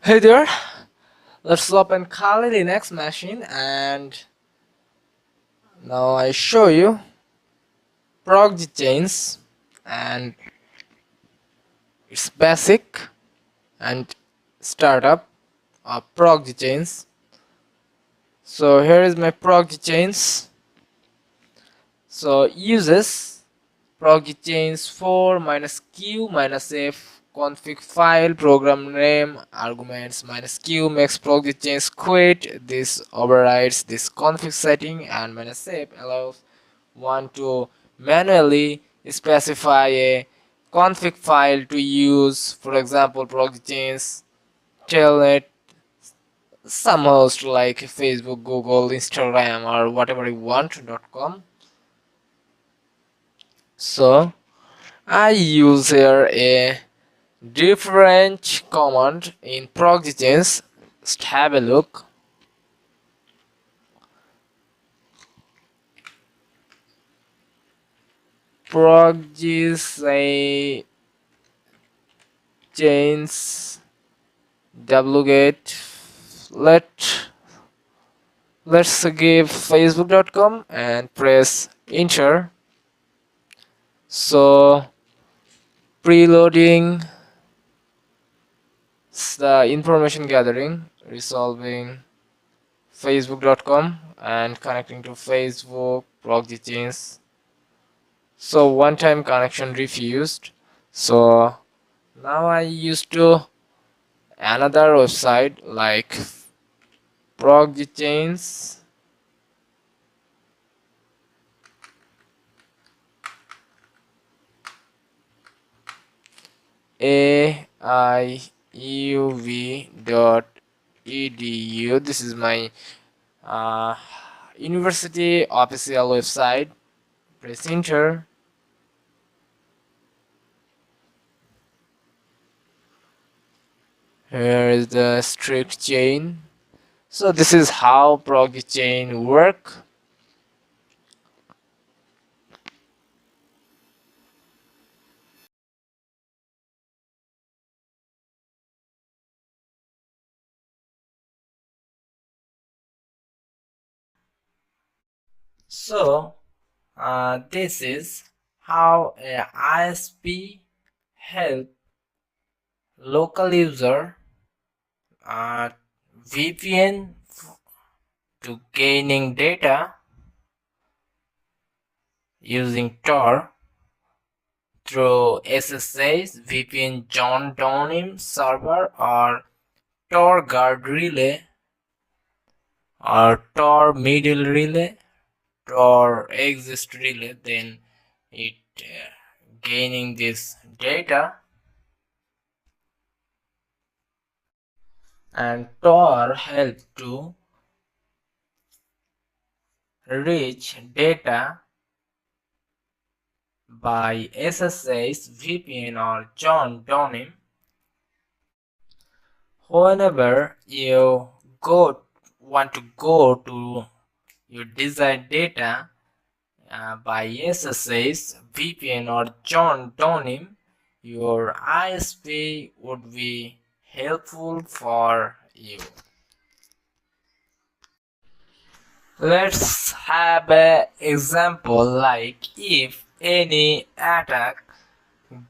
Hey there, let's open Kali Linux machine and now I show you proxy chains and its basic and startup of proxy chains. So here is my proxy chains. So uses proxy chains for -q -f config file program name arguments -q makes proxy chains quit. This overrides this config setting and -f allows one to manually specify a config file to use, for example proxy chains telnet, some host like Facebook, Google, Instagram or whatever you want .com. So I use here a different command in proxy chains. Just have a look. Proxy chains wget. Let's give facebook.com and press enter. So preloading the information gathering, resolving facebook.com and connecting to Facebook proxy chains. So one time connection refused. So now I used to another website like proxy chains aiuv.edu. This is my university official website. Press enter. Here is the strict chain. So this is how proxy chain work. So this is how a ISP help local user uh, VPN to gaining data using Tor through SSH, VPN John Donim server or Tor guard relay or Tor middle relay, Tor exist relay, then it gaining this data. And Tor help to reach data by SSH, VPN or John Donim. Whenever you want to go to your desired data by SSH, VPN or John Donim, your ISP would be helpful for you. Let's have an example like if any attack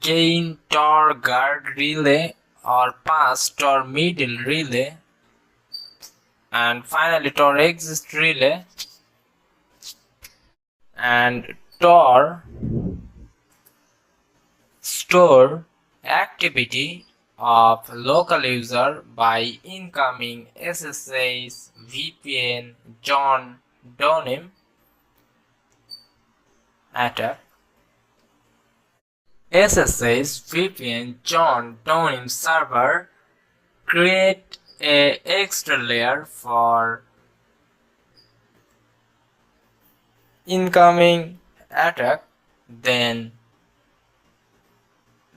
gain Tor guard relay or pass Tor middle relay and finally Tor exist relay and Tor store activity of local user by incoming SSH, VPN, John Donim attack. SSH, VPN, John Donim server create a extra layer for incoming attack, then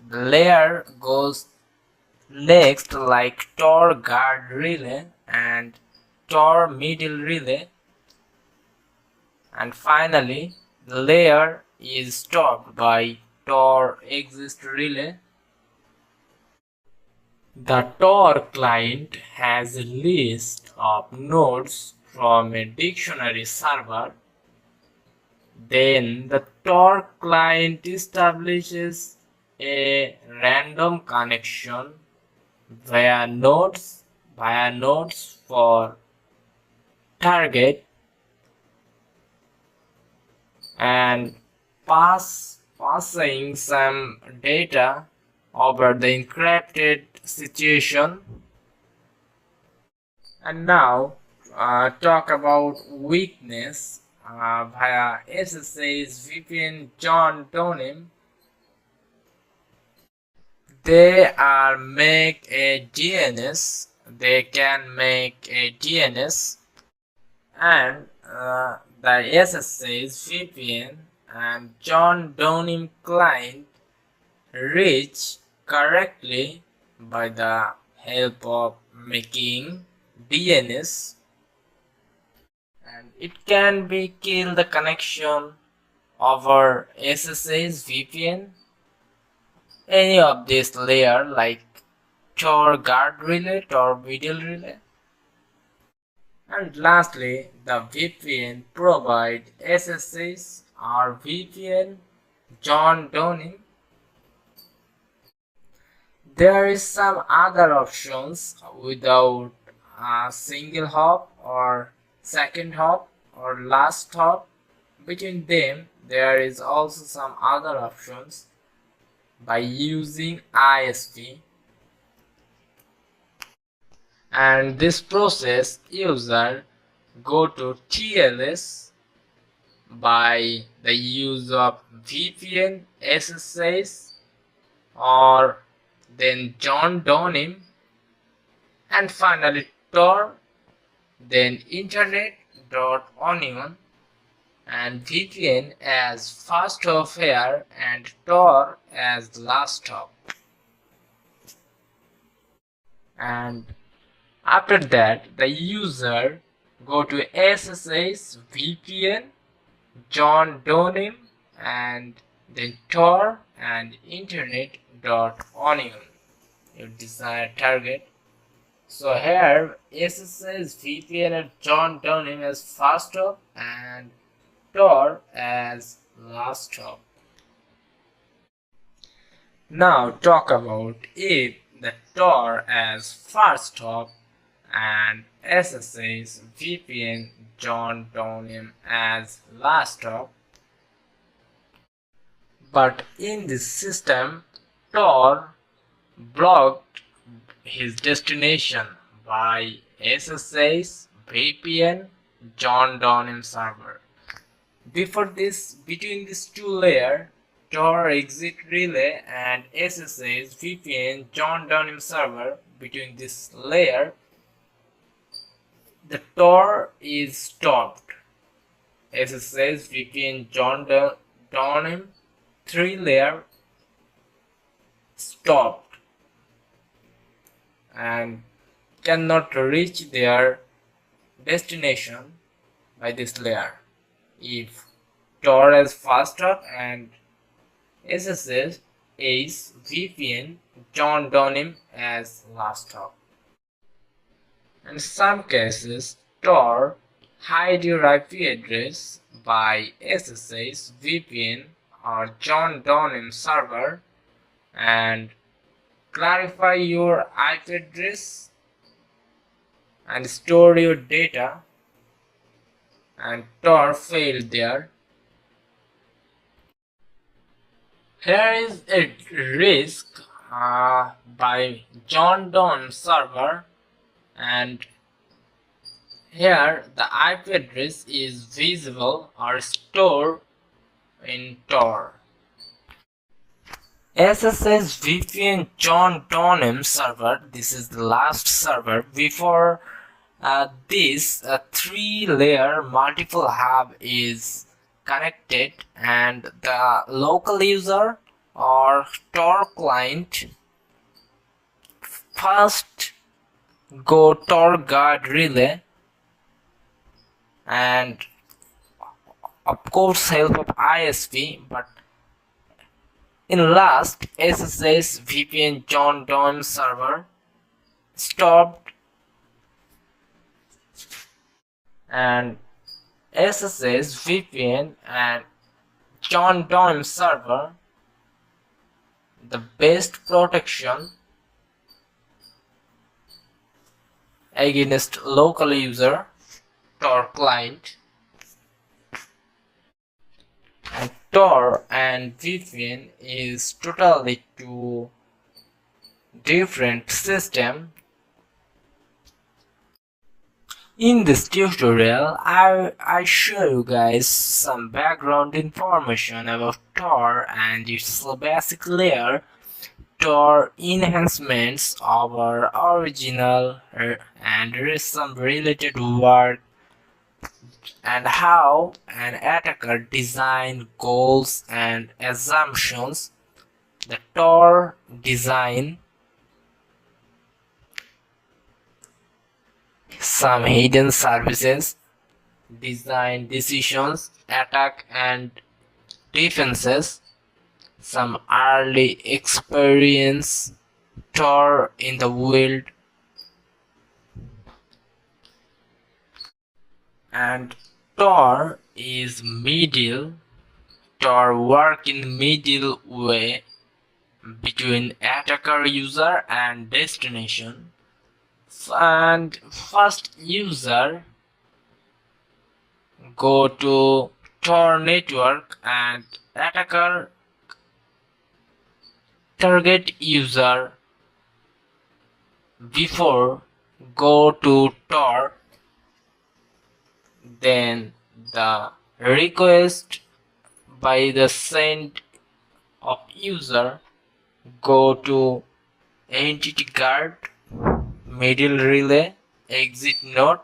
the layer goes next like Tor guard relay and Tor middle relay, and finally the layer is stopped by Tor exist relay. The Tor client has a list of nodes from a dictionary server. Then the Tor client establishes a random connection via nodes for target and passing some data over the encrypted situation. And now talk about weakness via SSH VPN John Donim. They can make a DNS and the SSH VPN and John Donim client reach correctly by the help of making DNS, and it can be kill the connection over SSH VPN, any of this layer like Tor guard relay, Tor video relay. And lastly, the VPN provide SSH or VPN John Donim. There is some other options without a single hop or second hop or last hop. Between them, there is also some other options by using ISP. And this process user go to TLS by the use of VPN, SSH, or then John Donim, and finally Tor, then internet.onion, and VPN as first hop here and Tor as last hop. And after that, the user go to SSH VPN, John Donim, and then Tor and internet.onion, your desired target. So here SSH VPN and John Donim as first hop and Tor as last hop. Now talk about if the Tor as first hop and SSH VPN John Donim as last hop. But in this system, Tor blocked his destination by SSH VPN John Donim server. Before this, between these two layers, Tor exit relay and SSH VPN John Donim server, between this layer, the Tor is stopped. SSH VPN John Donim 3 layer stopped and cannot reach their destination by this layer if Tor is fast hop and SSH is VPN John Donim as last hop. In some cases, Tor hide your IP address by SSH VPN or John Donim server and clarify your IP address and store your data, and Tor failed there. Here is a risk by John Donim server, and here the IP address is visible or stored in Tor. SSH VPN John Donim server, this is the last server. Before this 3-layer multiple hub is connected, and the local user or Tor client first go Tor guard relay and of course help of ISP, but in last SSH VPN John Donim server stopped, and SSH, VPN, and John Donne server, the best protection against local user Tor client. And Tor and VPN is totally two different systems. In this tutorial, I show you guys some background information about Tor and its basic layer, Tor enhancements, our original and some related work, and how an attacker design goals and assumptions, the Tor design, some hidden services, design decisions, attack and defenses, some early experience, Tor in the wild, and Tor is middle. Tor work in middle way between attacker user and destination. And first user go to Tor network and attacker target user before go to Tor, then the request by the send of user go to entity guard, middle relay, exit node,